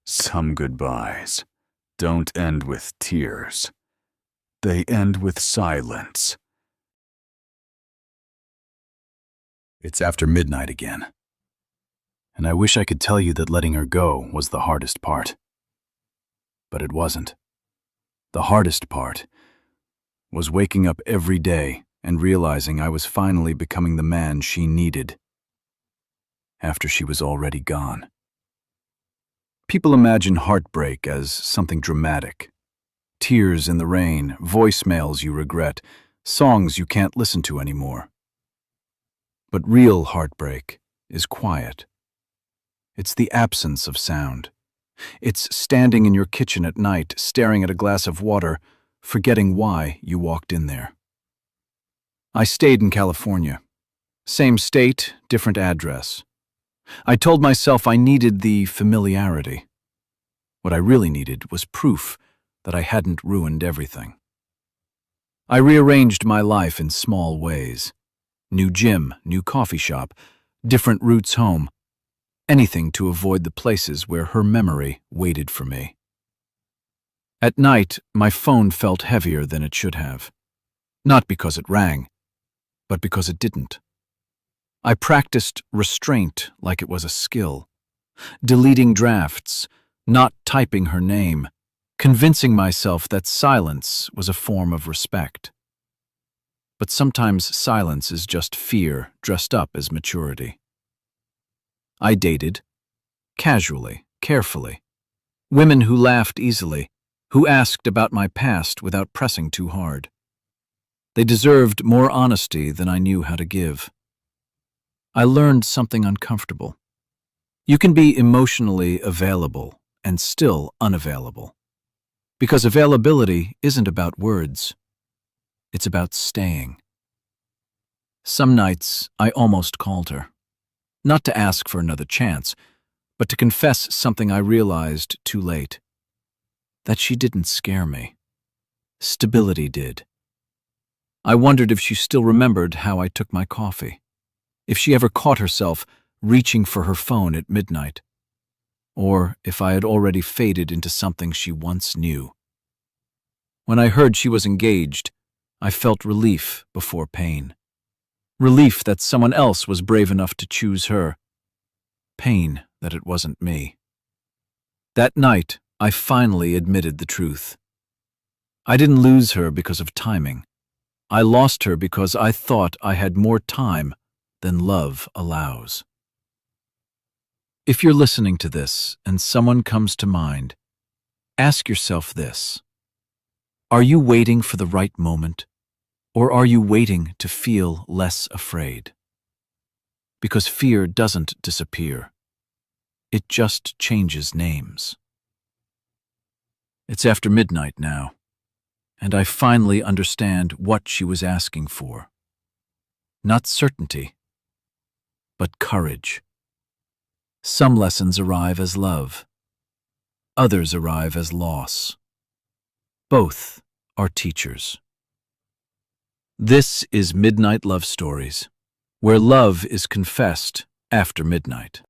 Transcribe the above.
Some goodbyes don't end with tears. They end with silence. It's after midnight again. And I wish I could tell you that letting her go was the hardest part. But it wasn't. The hardest part was waking up every day and realizing I was finally becoming the man she needed after she was already gone. People imagine heartbreak as something dramatic. Tears in the rain, voicemails you regret, songs you can't listen to anymore. But real heartbreak is quiet. It's the absence of sound. It's standing in your kitchen at night, staring at a glass of water, forgetting why you walked in there. I stayed in California. Same state, different address. I told myself I needed the familiarity. What I really needed was proof that I hadn't ruined everything. I rearranged my life in small ways. New gym, new coffee shop, different routes home. Anything to avoid the places where her memory waited for me. At night, my phone felt heavier than it should have. Not because it rang, but because it didn't. I practiced restraint like it was a skill, deleting drafts, not typing her name, convincing myself that silence was a form of respect. But sometimes silence is just fear dressed up as maturity. I dated, casually, carefully, women who laughed easily, who asked about my past without pressing too hard. They deserved more honesty than I knew how to give. I learned something uncomfortable. You can be emotionally available and still unavailable. Because availability isn't about words. It's about staying. Some nights, I almost called her. Not to ask for another chance, but to confess something I realized too late. That she didn't scare me. Stability did. I wondered if she still remembered how I took my coffee. If she ever caught herself reaching for her phone at midnight. Or if I had already faded into something she once knew. When I heard she was engaged, I felt relief before pain. Relief that someone else was brave enough to choose her. Pain that it wasn't me. That night, I finally admitted the truth. I didn't lose her because of timing. I lost her because I thought I had more time than love allows. If you're listening to this and someone comes to mind, ask yourself this. Are you waiting for the right moment? Or are you waiting to feel less afraid? Because fear doesn't disappear. It just changes names. It's after midnight now, and I finally understand what she was asking for. Not certainty, but courage. Some lessons arrive as love. Others arrive as loss. Both are teachers. This is Midnight Love Stories, where love is confessed after midnight.